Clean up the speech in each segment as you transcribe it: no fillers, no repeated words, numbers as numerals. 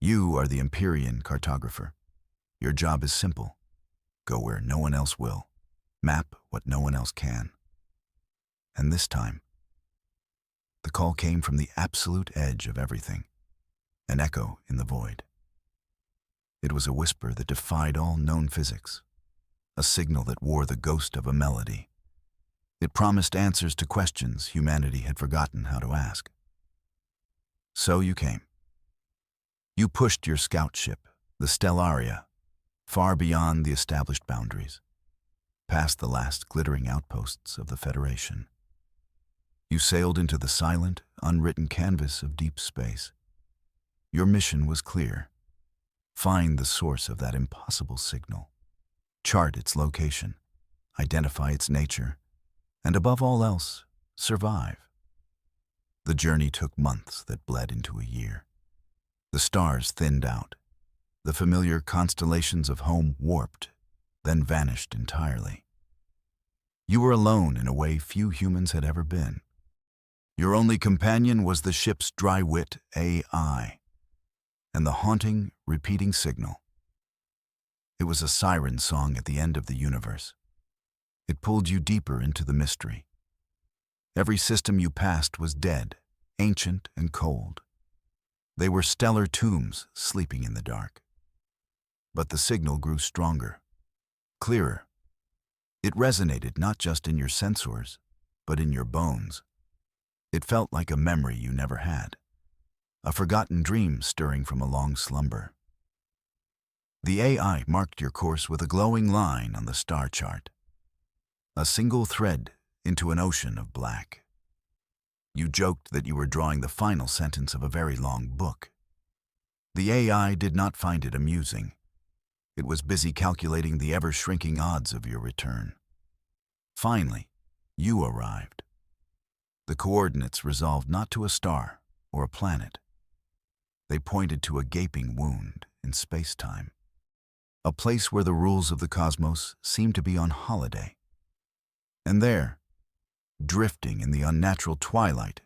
You are the Empyrean Cartographer. Your job is simple. Go where no one else will. Map what no one else can. And this time, the call came from the absolute edge of everything, an echo in the void. It was a whisper that defied all known physics, a signal that wore the ghost of a melody. It promised answers to questions humanity had forgotten how to ask. So you came. You pushed your scout ship, the Stellaria, far beyond the established boundaries, past the last glittering outposts of the Federation. You sailed into the silent, unwritten canvas of deep space. Your mission was clear. Find the source of that impossible signal. Chart its location, identify its nature, and above all else, survive. The journey took months that bled into a year. The stars thinned out. The familiar constellations of home warped, then vanished entirely. You were alone in a way few humans had ever been. Your only companion was the ship's dry-wit AI, and the haunting, repeating signal. It was a siren song at the end of the universe. It pulled you deeper into the mystery. Every system you passed was dead, ancient and cold. They were stellar tombs sleeping in the dark. But the signal grew stronger, clearer. It resonated not just in your sensors, but in your bones. It felt like a memory you never had, a forgotten dream stirring from a long slumber. The AI marked your course with a glowing line on the star chart, a single thread into an ocean of black. You joked that you were drawing the final sentence of a very long book. The AI did not find it amusing. It was busy calculating the ever-shrinking odds of your return. Finally, you arrived. The coordinates resolved not to a star or a planet. They pointed to a gaping wound in space-time, a place where the rules of the cosmos seemed to be on holiday. And there, drifting in the unnatural twilight,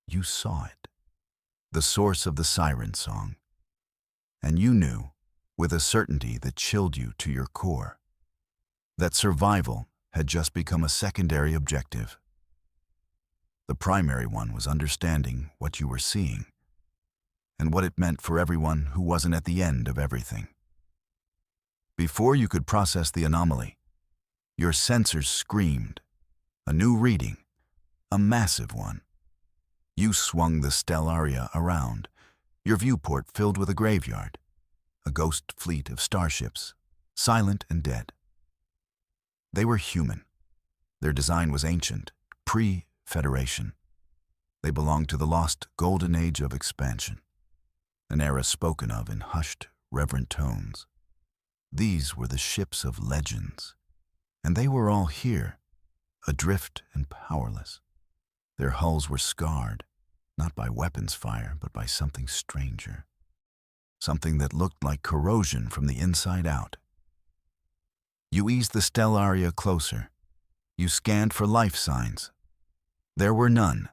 you saw it, the source of the siren song. And you knew, with a certainty that chilled you to your core, that survival had just become a secondary objective. The primary one was understanding what you were seeing, and what it meant for everyone who wasn't at the end of everything. Before you could process the anomaly, your sensors screamed. A new reading, a massive one. You swung the Stellaria around, your viewport filled with a graveyard, a ghost fleet of starships, silent and dead. They were human. Their design was ancient, pre-Federation. They belonged to the lost golden age of expansion, an era spoken of in hushed, reverent tones. These were the ships of legends, and they were all here, adrift and powerless. Their hulls were scarred, not by weapons fire, but by something stranger, something that looked like corrosion from the inside out. You eased the Stellaria closer. You scanned for life signs. There were none,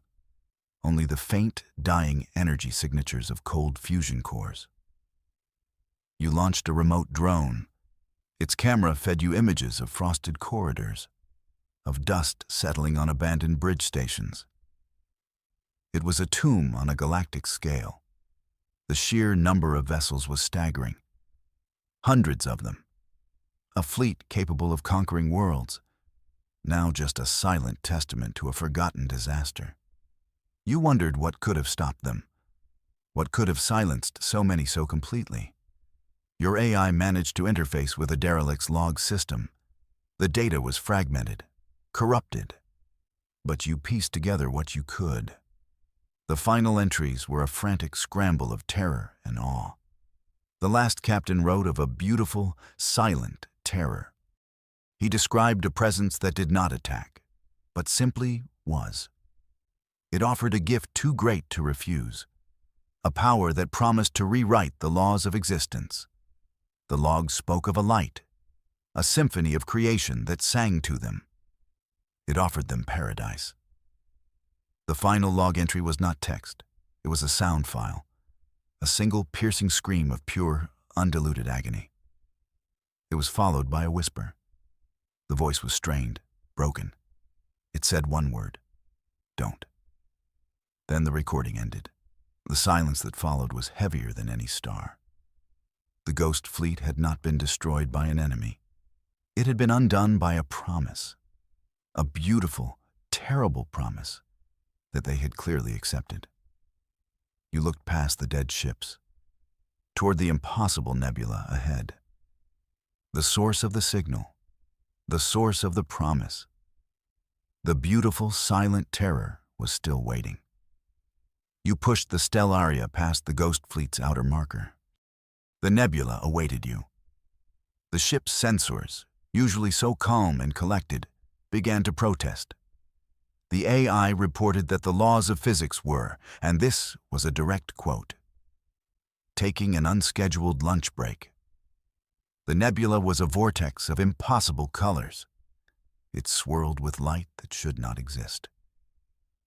only the faint, dying energy signatures of cold fusion cores. You launched a remote drone. Its camera fed you images of frosted corridors, of dust settling on abandoned bridge stations. It was a tomb on a galactic scale. The sheer number of vessels was staggering. Hundreds of them. A fleet capable of conquering worlds, now just a silent testament to a forgotten disaster. You wondered what could have stopped them, what could have silenced so many so completely. Your AI managed to interface with a derelict's log system. The data was fragmented, corrupted, but you pieced together what you could. The final entries were a frantic scramble of terror and awe. The last captain wrote of a beautiful, silent terror. He described a presence that did not attack, but simply was. It offered a gift too great to refuse, a power that promised to rewrite the laws of existence. The log spoke of a light, a symphony of creation that sang to them. It offered them paradise. The final log entry was not text. It was a sound file, a single piercing scream of pure, undiluted agony. It was followed by a whisper. The voice was strained, broken. It said one word: "Don't." Then the recording ended. The silence that followed was heavier than any star. The ghost fleet had not been destroyed by an enemy. It had been undone by a promise. A beautiful, terrible promise that they had clearly accepted. You looked past the dead ships, toward the impossible nebula ahead. The source of the signal, the source of the promise. The beautiful, silent terror was still waiting. You pushed the Stellaria past the ghost fleet's outer marker. The nebula awaited you. The ship's sensors, usually so calm and collected, began to protest. The AI reported that the laws of physics were, and this was a direct quote, taking an unscheduled lunch break. The nebula was a vortex of impossible colors. It swirled with light that should not exist.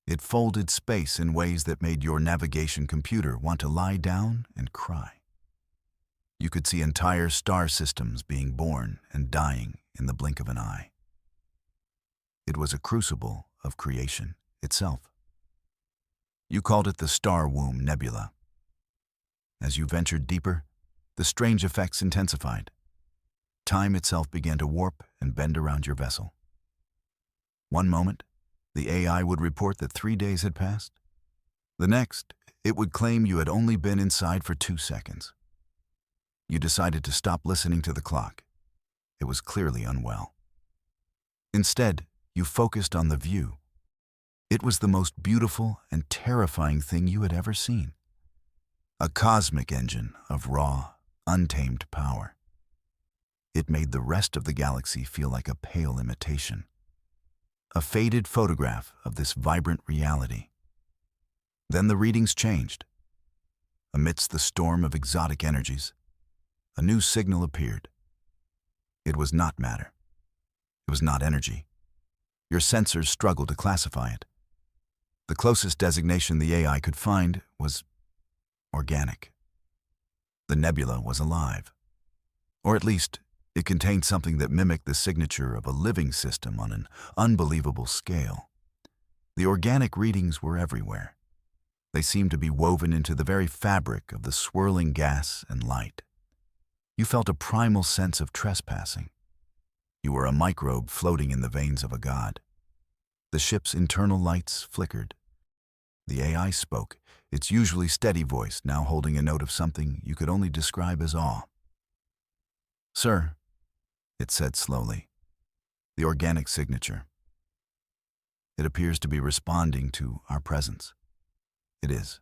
It folded space in ways that made your navigation computer want to lie down and cry. You could see entire star systems being born and dying in the blink of an eye. It was a crucible of creation itself. You called it the Star Womb Nebula. As you ventured deeper, the strange effects intensified. Time itself began to warp and bend around your vessel. One moment, the AI would report that 3 days had passed. The next, it would claim you had only been inside for 2 seconds. You decided to stop listening to the clock. It was clearly unwell. Instead, you focused on the view. It was the most beautiful and terrifying thing you had ever seen. A cosmic engine of raw, untamed power. It made the rest of the galaxy feel like a pale imitation. A faded photograph of this vibrant reality. Then the readings changed. Amidst the storm of exotic energies, a new signal appeared. It was not matter. It was not energy. Your sensors struggled to classify it. The closest designation the AI could find was organic. The nebula was alive. Or at least, it contained something that mimicked the signature of a living system on an unbelievable scale. The organic readings were everywhere. They seemed to be woven into the very fabric of the swirling gas and light. You felt a primal sense of trespassing. You were a microbe floating in the veins of a god. The ship's internal lights flickered. The AI spoke, its usually steady voice now holding a note of something you could only describe as awe. "Sir," it said slowly, "the organic signature. It appears to be responding to our presence. It is.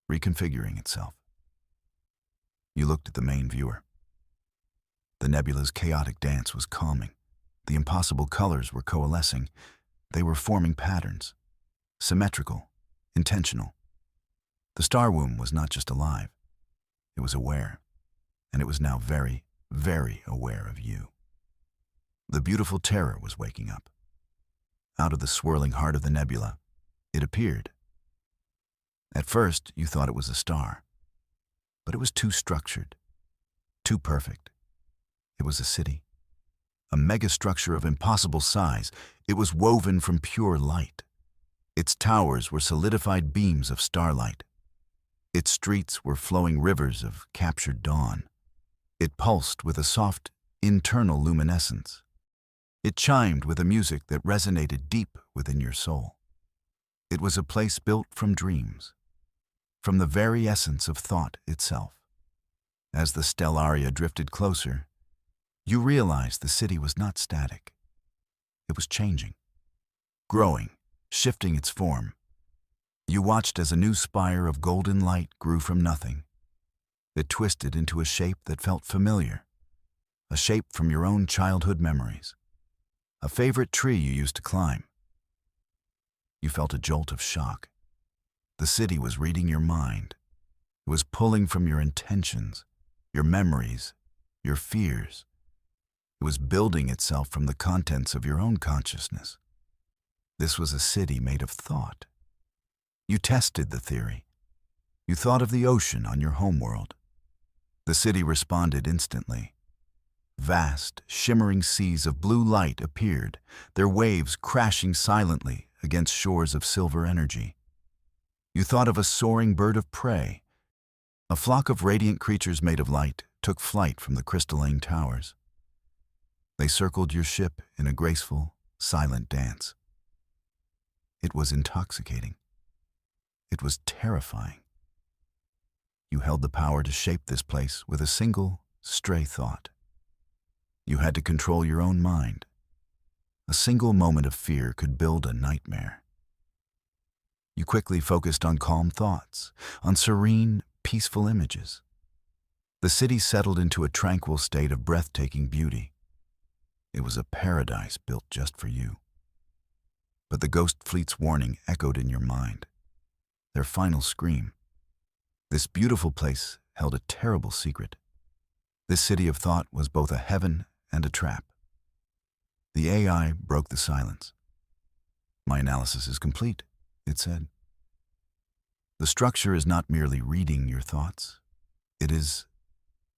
Reconfiguring itself." You looked at the main viewer. The nebula's chaotic dance was calming. The impossible colors were coalescing. They were forming patterns. Symmetrical, intentional. The star womb was not just alive. It was aware. And it was now very, very aware of you. The beautiful terror was waking up. Out of the swirling heart of the nebula, it appeared. At first, you thought it was a star. But it was too structured, too perfect. It was a city, a megastructure of impossible size. It was woven from pure light. Its towers were solidified beams of starlight. Its streets were flowing rivers of captured dawn. It pulsed with a soft, internal luminescence. It chimed with a music that resonated deep within your soul. It was a place built from dreams, from the very essence of thought itself. As the Stellaria drifted closer, you realized the city was not static. It was changing, growing, shifting its form. You watched as a new spire of golden light grew from nothing. It twisted into a shape that felt familiar, a shape from your own childhood memories, a favorite tree you used to climb. You felt a jolt of shock. The city was reading your mind. It was pulling from your intentions, your memories, your fears. It was building itself from the contents of your own consciousness. This was a city made of thought. You tested the theory. You thought of the ocean on your homeworld. The city responded instantly. Vast, shimmering seas of blue light appeared, their waves crashing silently against shores of silver energy. You thought of a soaring bird of prey. A flock of radiant creatures made of light took flight from the crystalline towers. They circled your ship in a graceful, silent dance. It was intoxicating. It was terrifying. You held the power to shape this place with a single, stray thought. You had to control your own mind. A single moment of fear could build a nightmare. You quickly focused on calm thoughts, on serene, peaceful images. The city settled into a tranquil state of breathtaking beauty. It was a paradise built just for you. But the ghost fleet's warning echoed in your mind. Their final scream. This beautiful place held a terrible secret. This city of thought was both a heaven and a trap. The AI broke the silence. "My analysis is complete," it said. "The structure is not merely reading your thoughts. It is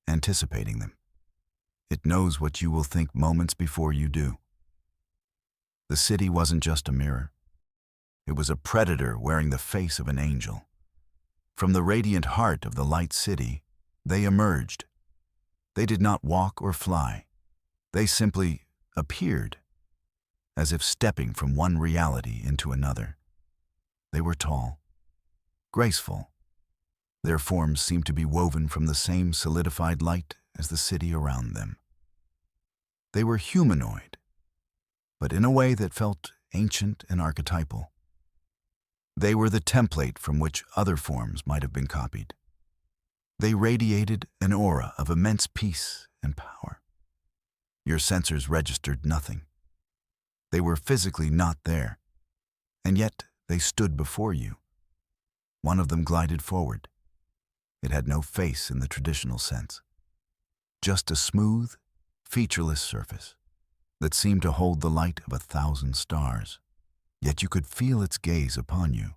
anticipating them. It knows what you will think moments before you do." The city wasn't just a mirror. It was a predator wearing the face of an angel. From the radiant heart of the light city, they emerged. They did not walk or fly. They simply appeared, as if stepping from one reality into another. They were tall, graceful. Their forms seemed to be woven from the same solidified light as the city around them. They were humanoid, but in a way that felt ancient and archetypal. They were the template from which other forms might have been copied. They radiated an aura of immense peace and power. Your sensors registered nothing. They were physically not there, and yet they stood before you. One of them glided forward. It had no face in the traditional sense, just a smooth, featureless surface that seemed to hold the light of 1,000 stars. Yet you could feel its gaze upon you.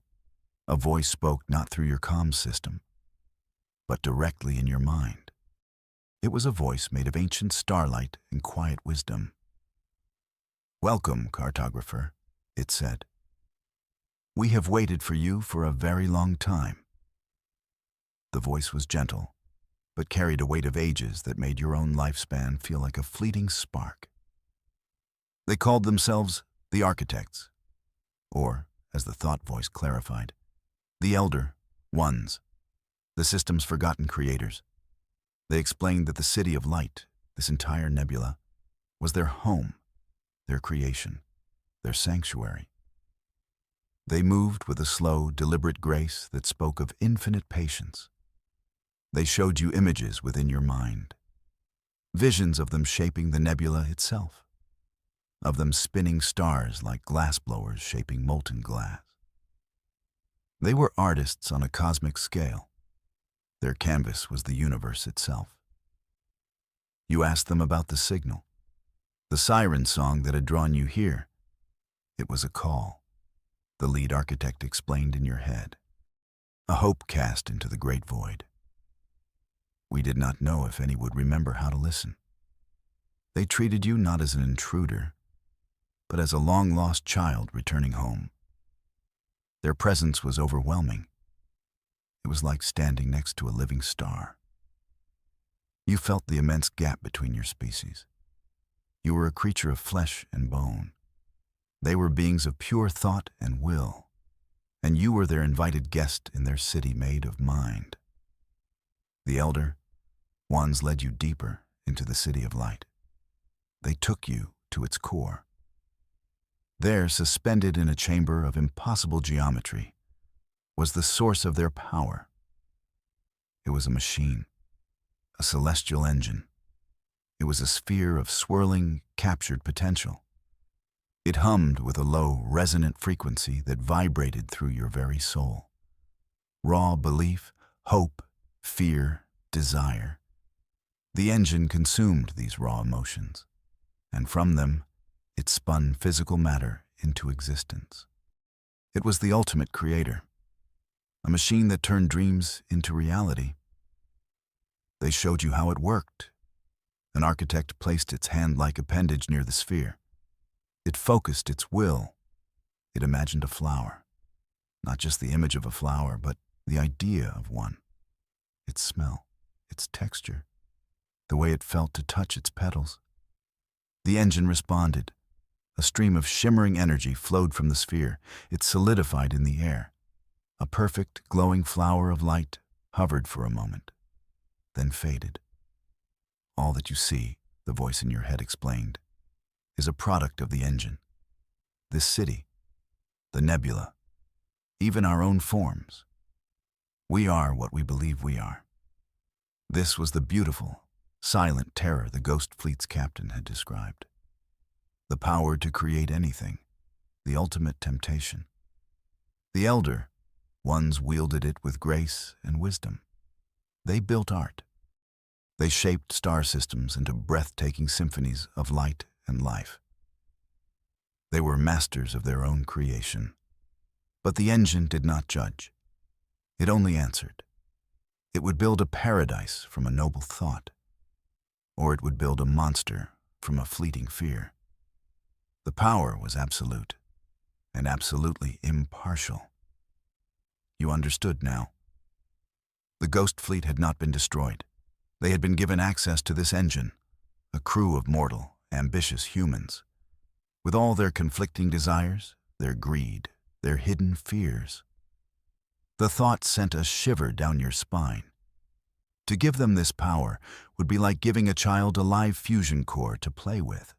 A voice spoke not through your comm system, but directly in your mind. It was a voice made of ancient starlight and quiet wisdom. "Welcome, cartographer," it said. "We have waited for you for a very long time." The voice was gentle, but carried a weight of ages that made your own lifespan feel like a fleeting spark. They called themselves the Architects, or, as the thought voice clarified, the Elder Ones, the system's forgotten creators. They explained that the City of Light, this entire nebula, was their home, their creation, their sanctuary. They moved with a slow, deliberate grace that spoke of infinite patience. They showed you images within your mind, visions of them shaping the nebula itself, of them spinning stars like glassblowers shaping molten glass. They were artists on a cosmic scale. Their canvas was the universe itself. You asked them about the signal, the siren song that had drawn you here. It was a call, the lead architect explained in your head, a hope cast into the great void. We did not know if any would remember how to listen. They treated you not as an intruder, but as a long-lost child returning home. Their presence was overwhelming. It was like standing next to a living star. You felt the immense gap between your species. You were a creature of flesh and bone. They were beings of pure thought and will, and you were their invited guest in their city made of mind. The Elder Ones led you deeper into the City of Light. They took you to its core. There, suspended in a chamber of impossible geometry, was the source of their power. It was a machine, a celestial engine. It was a sphere of swirling, captured potential. It hummed with a low, resonant frequency that vibrated through your very soul. Raw belief, hope, fear, desire. The engine consumed these raw emotions, and from them, it spun physical matter into existence. It was the ultimate creator. a machine that turned dreams into reality. They showed you how it worked. An architect placed its hand-like appendage near the sphere. It focused its will. It imagined a flower. Not just the image of a flower, but the idea of one. Its smell, its texture, the way it felt to touch its petals. The engine responded. A stream of shimmering energy flowed from the sphere. It solidified in the air. A perfect, glowing flower of light hovered for a moment, then faded. All that you see, the voice in your head explained, is a product of the engine. This city, the nebula, even our own forms. We are what we believe we are. This was the beautiful, silent terror the Ghost Fleet's captain had described. The power to create anything, the ultimate temptation. The Elder Ones wielded it with grace and wisdom. They built art. They shaped star systems into breathtaking symphonies of light and life. They were masters of their own creation. But the engine did not judge. It only answered. It would build a paradise from a noble thought, or it would build a monster from a fleeting fear. The power was absolute, and absolutely impartial. You understood now. The Ghost Fleet had not been destroyed. They had been given access to this engine, a crew of mortal, ambitious humans, with all their conflicting desires, their greed, their hidden fears. The thought sent a shiver down your spine. To give them this power would be like giving a child a live fusion core to play with.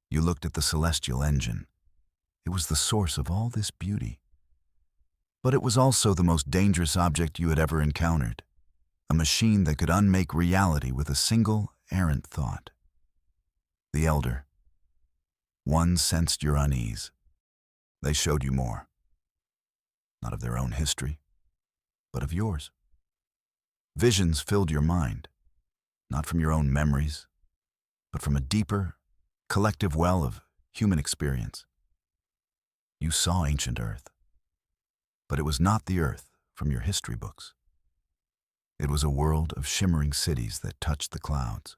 You looked at the celestial engine. It was the source of all this beauty. But it was also the most dangerous object you had ever encountered, a machine that could unmake reality with a single, errant thought. The Elder Ones sensed your unease. They showed you more. Not of their own history, but of yours. Visions filled your mind, not from your own memories, but from a deeper, collective well of human experience. You saw ancient Earth, but it was not the Earth from your history books. It was a world of shimmering cities that touched the clouds,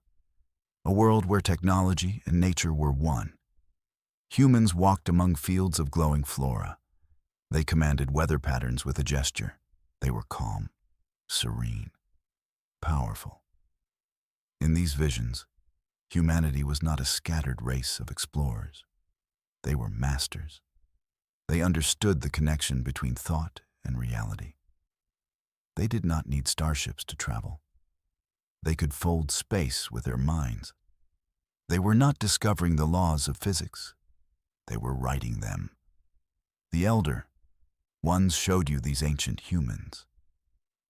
a world where technology and nature were one. Humans walked among fields of glowing flora. They commanded weather patterns with a gesture. They were calm, serene, powerful. In these visions, humanity was not a scattered race of explorers. They were masters. They understood the connection between thought and reality. They did not need starships to travel. They could fold space with their minds. They were not discovering the laws of physics. They were writing them. The Elder Ones showed you these ancient humans.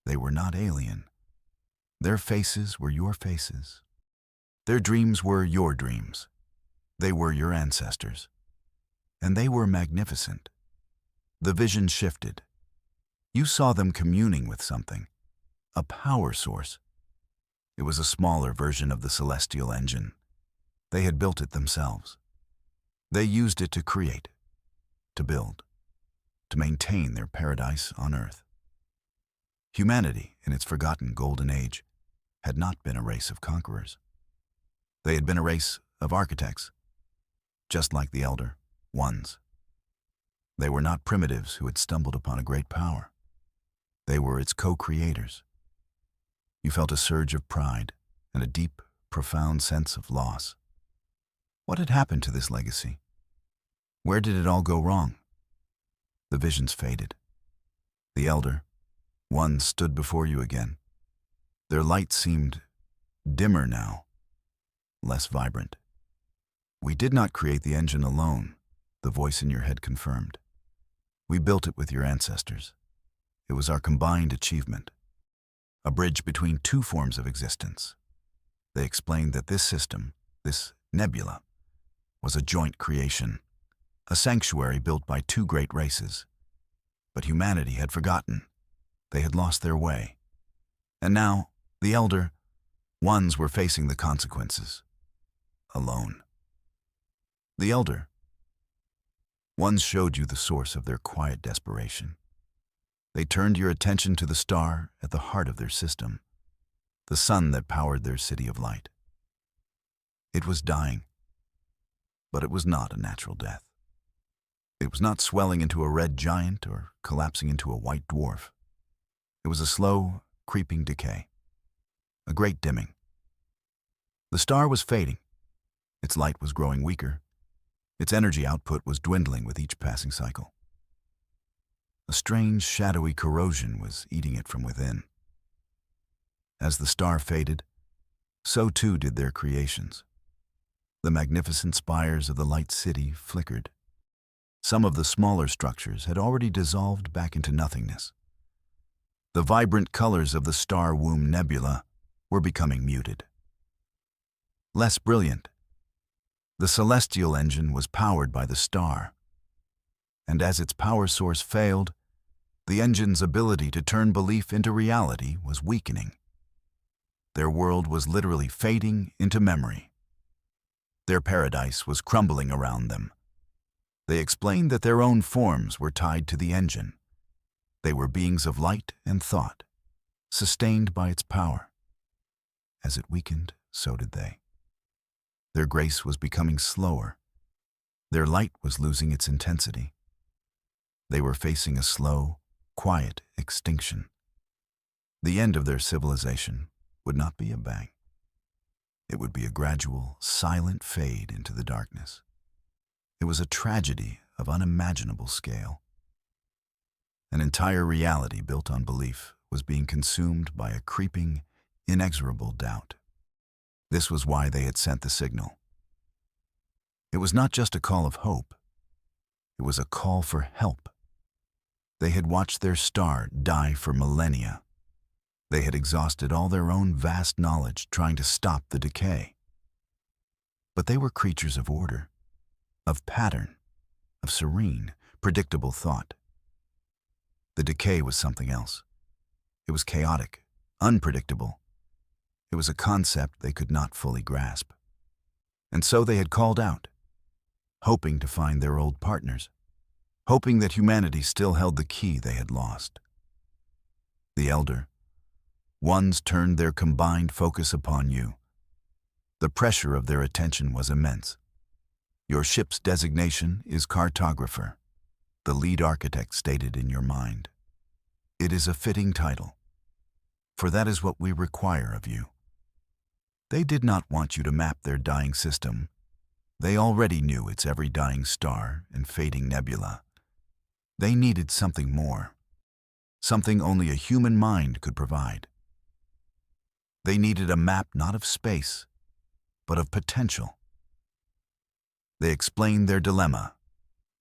They were not alien. Their faces were your faces. Their dreams were your dreams. They were your ancestors. And they were magnificent. The vision shifted. You saw them communing with something, a power source. It was a smaller version of the celestial engine. They had built it themselves. They used it to create, to build, to maintain their paradise on Earth. Humanity, in its forgotten golden age, had not been a race of conquerors. They had been a race of architects, just like the Elder Ones. They were not primitives who had stumbled upon a great power. They were its co-creators. You felt a surge of pride and a deep, profound sense of loss. What had happened to this legacy? Where did it all go wrong? The visions faded. The Elder Ones stood before you again. Their light seemed dimmer now, less vibrant. We did not create the engine alone, the voice in your head confirmed. We built it with your ancestors. It was our combined achievement, a bridge between two forms of existence. They explained that this system, this nebula, was a joint creation, a sanctuary built by two great races. But humanity had forgotten. They had lost their way. And now, the Elder Ones were facing the consequences, alone. The Elder Ones showed you the source of their quiet desperation. They turned your attention to the star at the heart of their system, the sun that powered their city of light. It was dying, but it was not a natural death. It was not swelling into a red giant or collapsing into a white dwarf. It was a slow, creeping decay, a great dimming. The star was fading. Its light was growing weaker. Its energy output was dwindling with each passing cycle. A strange, shadowy corrosion was eating it from within. As the star faded, so too did their creations. The magnificent spires of the light city flickered. Some of the smaller structures had already dissolved back into nothingness. The vibrant colors of the star womb nebula were becoming muted. Less brilliant. The celestial engine was powered by the star, and as its power source failed, the engine's ability to turn belief into reality was weakening. Their world was literally fading into memory. Their paradise was crumbling around them. They explained that their own forms were tied to the engine. They were beings of light and thought, sustained by its power. As it weakened, so did they. Their grace was becoming slower. Their light was losing its intensity. They were facing a slow, quiet extinction. The end of their civilization would not be a bang. It would be a gradual, silent fade into the darkness. It was a tragedy of unimaginable scale. An entire reality built on belief was being consumed by a creeping, inexorable doubt. This was why they had sent the signal. It was not just a call of hope. It was a call for help. They had watched their star die for millennia. They had exhausted all their own vast knowledge trying to stop the decay. But they were creatures of order, of pattern, of serene, predictable thought. The decay was something else. It was chaotic, unpredictable. It was a concept they could not fully grasp. And so they had called out, hoping to find their old partners, hoping that humanity still held the key they had lost. The Elder Ones turned their combined focus upon you. The pressure of their attention was immense. Your ship's designation is Cartographer, the lead architect stated in your mind. It is a fitting title, for that is what we require of you. They did not want you to map their dying system. They already knew its every dying star and fading nebula. They needed something more, something only a human mind could provide. They needed a map not of space, but of potential. They explained their dilemma.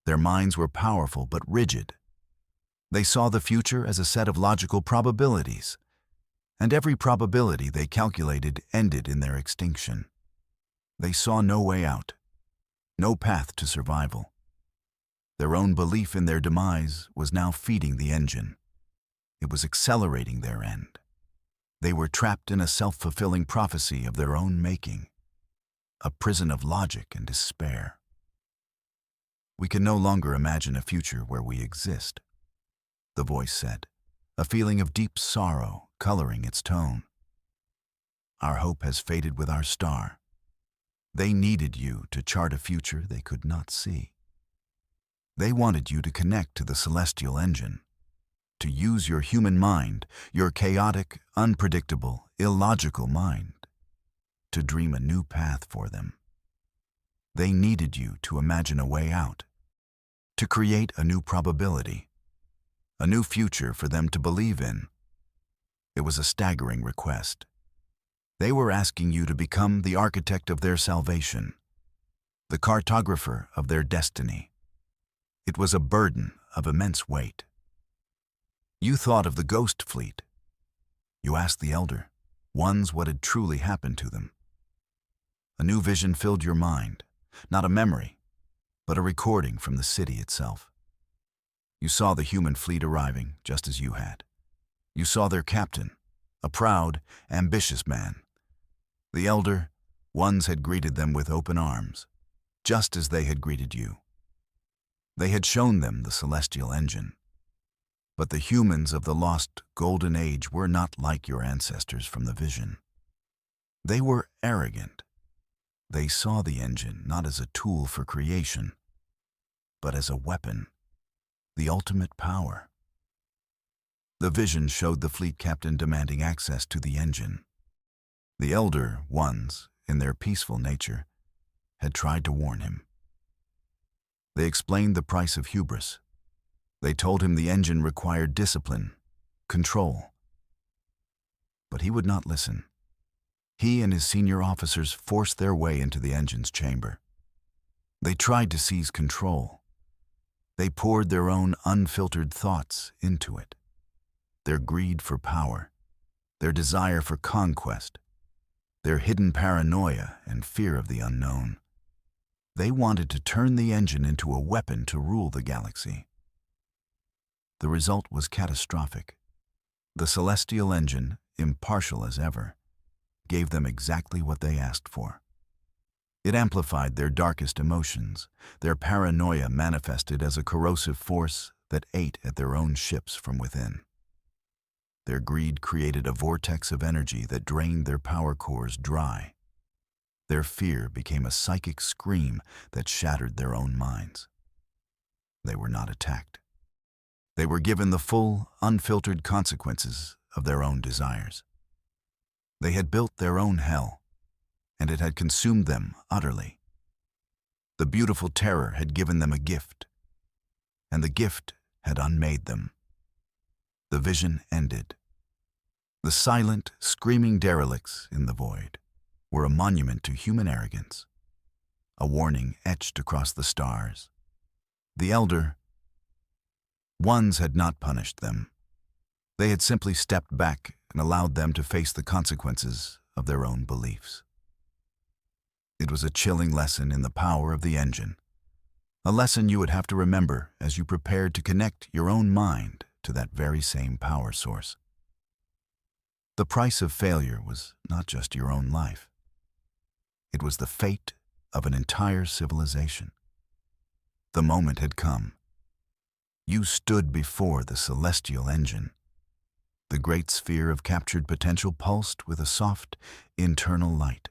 Their minds were powerful but rigid. They saw the future as a set of logical probabilities, and every probability they calculated ended in their extinction. They saw no way out, no path to survival. Their own belief in their demise was now feeding the engine. It was accelerating their end. They were trapped in a self-fulfilling prophecy of their own making, a prison of logic and despair. We can no longer imagine a future where we exist, the voice said, a feeling of deep sorrow coloring its tone. Our hope has faded with our star. They needed you to chart a future they could not see. They wanted you to connect to the celestial engine, to use your human mind, your chaotic, unpredictable, illogical mind, to dream a new path for them. They needed you to imagine a way out, to create a new probability, a new future for them to believe in. It was a staggering request. They were asking you to become the architect of their salvation, the cartographer of their destiny. It was a burden of immense weight. You thought of the ghost fleet. You asked the Elder Ones what had truly happened to them. A new vision filled your mind, not a memory, but a recording from the city itself. You saw the human fleet arriving just as you had. You saw their captain, a proud, ambitious man. The Elder Ones had greeted them with open arms, just as they had greeted you. They had shown them the celestial engine. But the humans of the lost golden age were not like your ancestors from the vision. They were arrogant. They saw the engine not as a tool for creation, but as a weapon, the ultimate power. The vision showed the fleet captain demanding access to the engine. The elder ones, in their peaceful nature, had tried to warn him. They explained the price of hubris. They told him the engine required discipline, control. But he would not listen. He and his senior officers forced their way into the engine's chamber. They tried to seize control. They poured their own unfiltered thoughts into it. Their greed for power, their desire for conquest, their hidden paranoia and fear of the unknown. They wanted to turn the engine into a weapon to rule the galaxy. The result was catastrophic. The celestial engine, impartial as ever, gave them exactly what they asked for. It amplified their darkest emotions, their paranoia manifested as a corrosive force that ate at their own ships from within. Their greed created a vortex of energy that drained their power cores dry. Their fear became a psychic scream that shattered their own minds. They were not attacked. They were given the full, unfiltered consequences of their own desires. They had built their own hell, and it had consumed them utterly. The beautiful terror had given them a gift, and the gift had unmade them. The vision ended. The silent, screaming derelicts in the void were a monument to human arrogance, a warning etched across the stars. The elder ones had not punished them. They had simply stepped back and allowed them to face the consequences of their own beliefs. It was a chilling lesson in the power of the engine, a lesson you would have to remember as you prepared to connect your own mind to that very same power source. The price of failure was not just your own life. It was the fate of an entire civilization. The moment had come. You stood before the celestial engine. The great sphere of captured potential pulsed with a soft, internal light.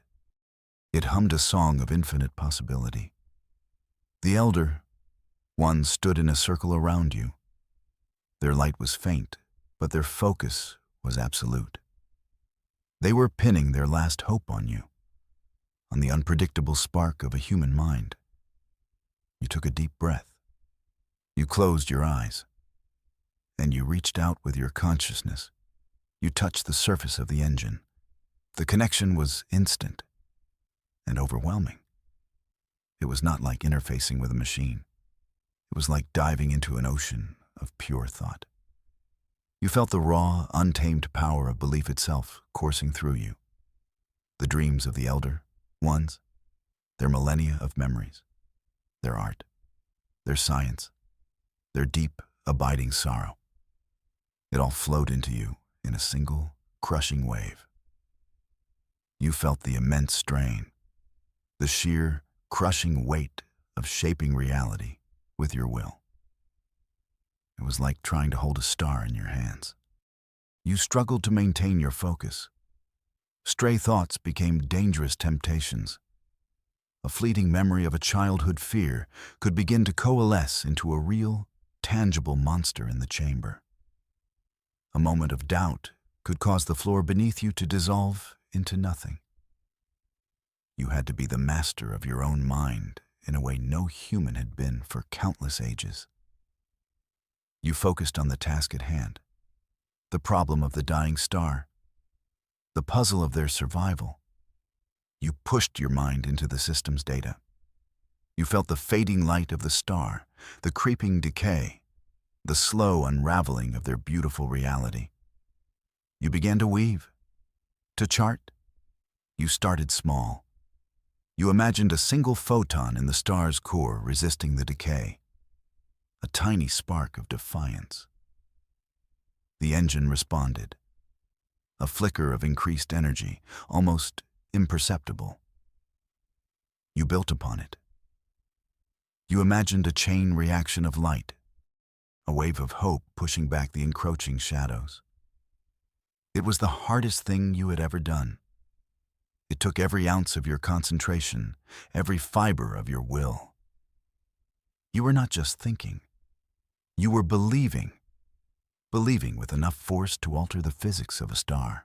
It hummed a song of infinite possibility. The elder ones stood in a circle around you. Their light was faint, but their focus was absolute. They were pinning their last hope on you, on the unpredictable spark of a human mind. You took a deep breath. You closed your eyes, and you reached out with your consciousness. You touched the surface of the engine. The connection was instant and overwhelming. It was not like interfacing with a machine. It was like diving into an ocean of pure thought. You felt the raw, untamed power of belief itself coursing through you. The dreams of the elder ones, their millennia of memories, their art, their science, their deep, abiding sorrow. It all flowed into you in a single, crushing wave. You felt the immense strain, the sheer, crushing weight of shaping reality with your will. It was like trying to hold a star in your hands. You struggled to maintain your focus. Stray thoughts became dangerous temptations. A fleeting memory of a childhood fear could begin to coalesce into a real, tangible monster in the chamber. A moment of doubt could cause the floor beneath you to dissolve into nothing. You had to be the master of your own mind in a way no human had been for countless ages. You focused on the task at hand, the problem of the dying star, the puzzle of their survival. You pushed your mind into the system's data. You felt the fading light of the star, the creeping decay, the slow unraveling of their beautiful reality. You began to weave, to chart. You started small. You imagined a single photon in the star's core resisting the decay, a tiny spark of defiance. The engine responded, a flicker of increased energy, almost imperceptible. You built upon it. You imagined a chain reaction of light, a wave of hope pushing back the encroaching shadows. It was the hardest thing you had ever done. It took every ounce of your concentration, every fiber of your will. You were not just thinking. You were believing with enough force to alter the physics of a star.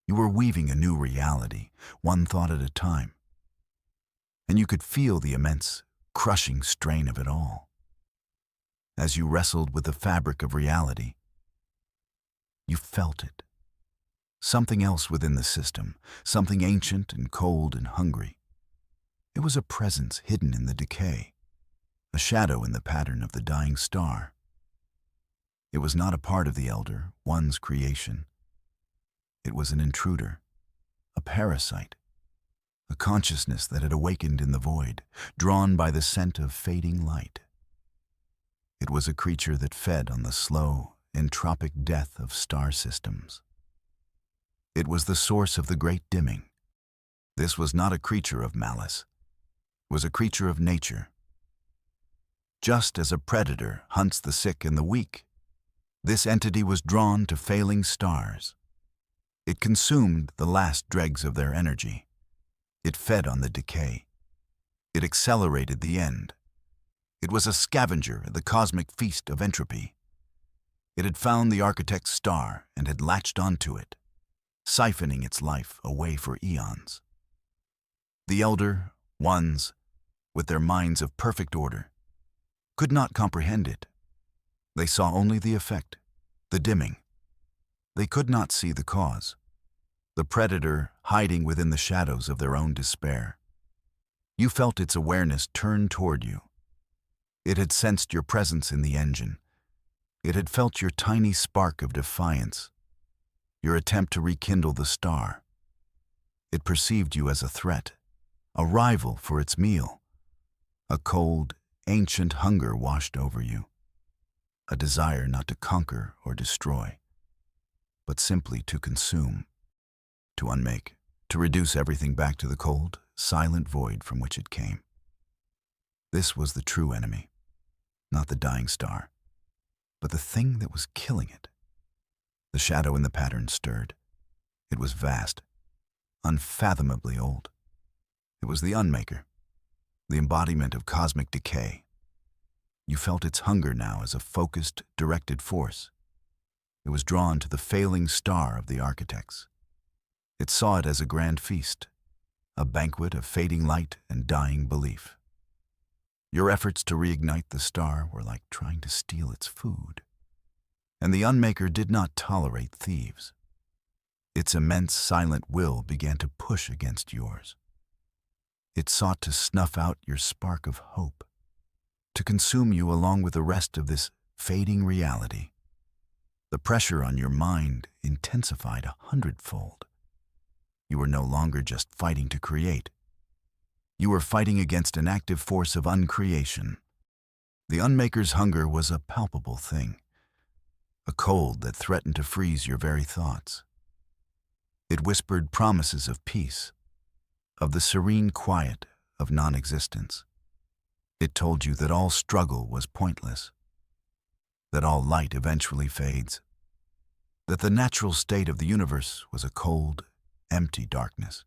You were weaving a new reality, one thought at a time. And you could feel the immense, crushing strain of it all. As you wrestled with the fabric of reality, you felt it. Something else within the system, something ancient and cold and hungry. It was a presence hidden in the decay, a shadow in the pattern of the dying star. It was not a part of the Elder One's creation. It was an intruder, a parasite, a consciousness that had awakened in the void, drawn by the scent of fading light. It was a creature that fed on the slow, entropic death of star systems. It was the source of the great dimming. This was not a creature of malice. It was a creature of nature. Just as a predator hunts the sick and the weak, this entity was drawn to failing stars. It consumed the last dregs of their energy. It fed on the decay. It accelerated the end. It was a scavenger at the cosmic feast of entropy. It had found the architect's star and had latched onto it, siphoning its life away for eons. The Elder Ones, with their minds of perfect order, could not comprehend it. They saw only the effect, the dimming. They could not see the cause, the predator hiding within the shadows of their own despair. You felt its awareness turn toward you. It had sensed your presence in the engine. It had felt your tiny spark of defiance, your attempt to rekindle the star. It perceived you as a threat, a rival for its meal. A cold, ancient hunger washed over you, a desire not to conquer or destroy, but simply to consume, to unmake, to reduce everything back to the cold, silent void from which it came. This was the true enemy, not the dying star, but the thing that was killing it. The shadow in the pattern stirred. It was vast, unfathomably old. It was the Unmaker, the embodiment of cosmic decay. You felt its hunger now as a focused, directed force. It was drawn to the failing star of the architects. It saw it as a grand feast, a banquet of fading light and dying belief. Your efforts to reignite the star were like trying to steal its food. And the Unmaker did not tolerate thieves. Its immense silent will began to push against yours. It sought to snuff out your spark of hope, to consume you along with the rest of this fading reality. The pressure on your mind intensified 100-fold. You were no longer just fighting to create. You were fighting against an active force of uncreation. The Unmaker's hunger was a palpable thing, a cold that threatened to freeze your very thoughts. It whispered promises of peace, of the serene quiet of non-existence. It told you that all struggle was pointless, that all light eventually fades, that the natural state of the universe was a cold, empty darkness.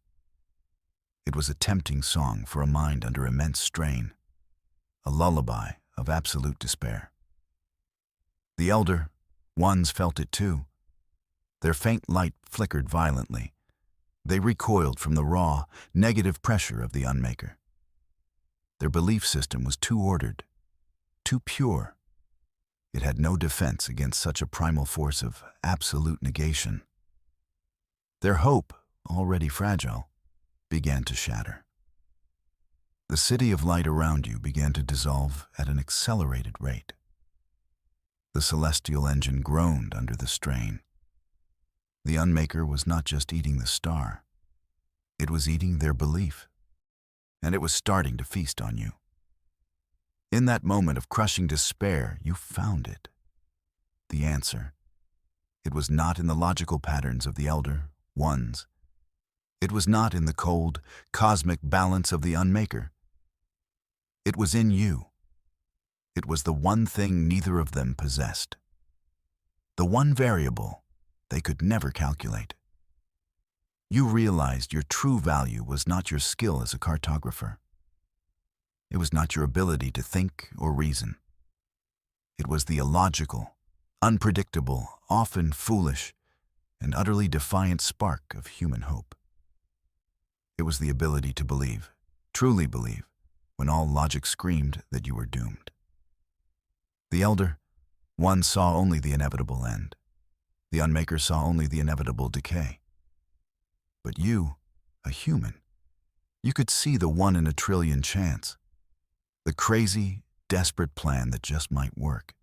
It was a tempting song for a mind under immense strain, a lullaby of absolute despair. The Elder Ones felt it too. Their faint light flickered violently. They recoiled from the raw, negative pressure of the Unmaker. Their belief system was too ordered, too pure. It had no defense against such a primal force of absolute negation. Their hope, already fragile, began to shatter. The city of light around you began to dissolve at an accelerated rate. The celestial engine groaned under the strain. The Unmaker was not just eating the star. It was eating their belief, and it was starting to feast on you. In that moment of crushing despair, you found it. The answer. It was not in the logical patterns of the Elder Ones. It was not in the cold, cosmic balance of the Unmaker. It was in you. It was the one thing neither of them possessed. The one variable they could never calculate. You realized your true value was not your skill as a cartographer. It was not your ability to think or reason. It was the illogical, unpredictable, often foolish, and utterly defiant spark of human hope. It was the ability to believe, truly believe, when all logic screamed that you were doomed. The elder, one saw only the inevitable end. The unmaker saw only the inevitable decay. But you, a human, you could see the 1 in a trillion chance, the crazy, desperate plan that just might work.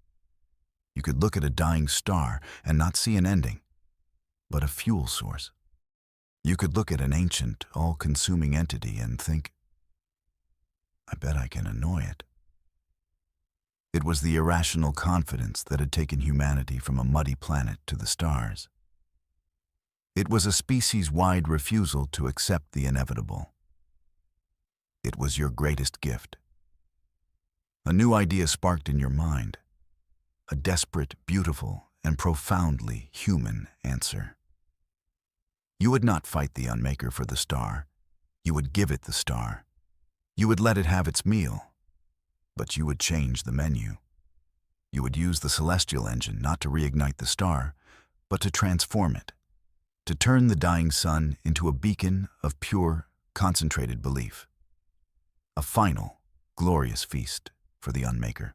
You could look at a dying star and not see an ending, but a fuel source. You could look at an ancient, all-consuming entity and think, I bet I can annoy it. It was the irrational confidence that had taken humanity from a muddy planet to the stars. It was a species-wide refusal to accept the inevitable. It was your greatest gift. A new idea sparked in your mind, a desperate, beautiful, and profoundly human answer. You would not fight the unmaker for the star. You would give it the star. You would let it have its meal. But you would change the menu. You would use the celestial engine not to reignite the star, but to transform it, to turn the dying sun into a beacon of pure, concentrated belief. A final, glorious feast for the unmaker.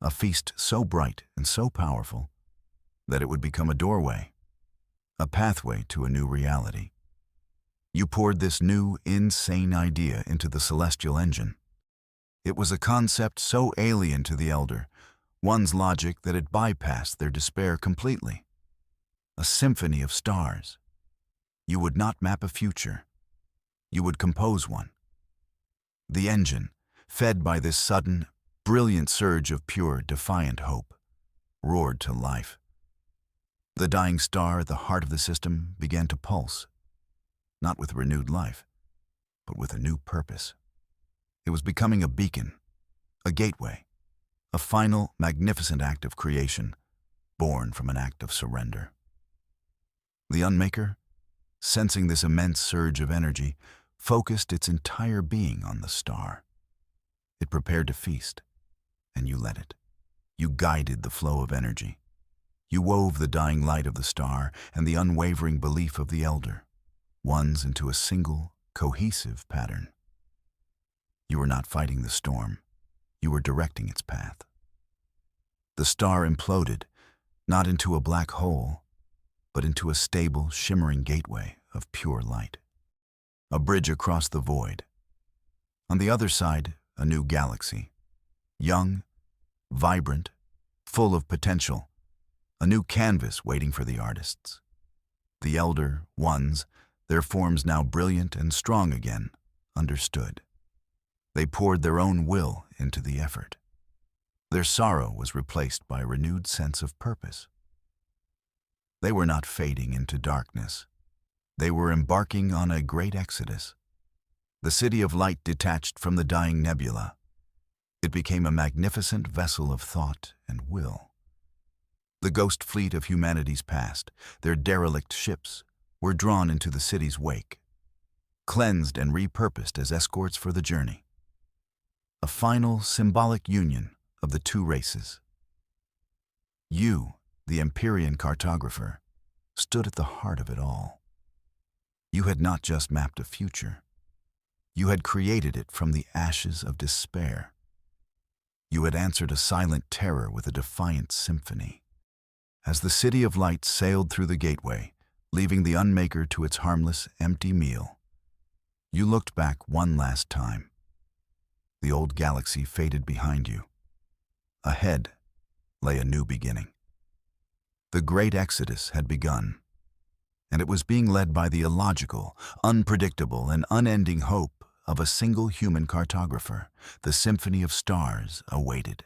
A feast so bright and so powerful that it would become a doorway, a pathway to a new reality. You poured this new, insane idea into the celestial engine. It was a concept so alien to the elder, one's logic that it bypassed their despair completely. A symphony of stars. You would not map a future. You would compose one. The engine, fed by this sudden, brilliant surge of pure, defiant hope, roared to life. The dying star at the heart of the system began to pulse, not with renewed life, but with a new purpose. It was becoming a beacon, a gateway, a final, magnificent act of creation, born from an act of surrender. The unmaker, sensing this immense surge of energy, focused its entire being on the star. It prepared to feast, and you let it. You guided the flow of energy. You wove the dying light of the star and the unwavering belief of the elder, ones into a single, cohesive pattern. You were not fighting the storm. You were directing its path. The star imploded, not into a black hole, but into a stable, shimmering gateway of pure light. A bridge across the void. On the other side, a new galaxy. Young, vibrant, full of potential. A new canvas waiting for the artists. The elder ones, their forms now brilliant and strong again, understood. They poured their own will into the effort. Their sorrow was replaced by a renewed sense of purpose. They were not fading into darkness. They were embarking on a great exodus. The city of light detached from the dying nebula. It became a magnificent vessel of thought and will. The ghost fleet of humanity's past, their derelict ships, were drawn into the city's wake, cleansed and repurposed as escorts for the journey. A final symbolic union of the two races. You, the Empyrean Cartographer, stood at the heart of it all. You had not just mapped a future. You had created it from the ashes of despair. You had answered a silent terror with a defiant symphony. As the city of light sailed through the gateway, leaving the unmaker to its harmless, empty meal, you looked back one last time. The old galaxy faded behind you. Ahead lay a new beginning. The great exodus had begun, and it was being led by the illogical, unpredictable, and unending hope of a single human cartographer. The symphony of stars awaited.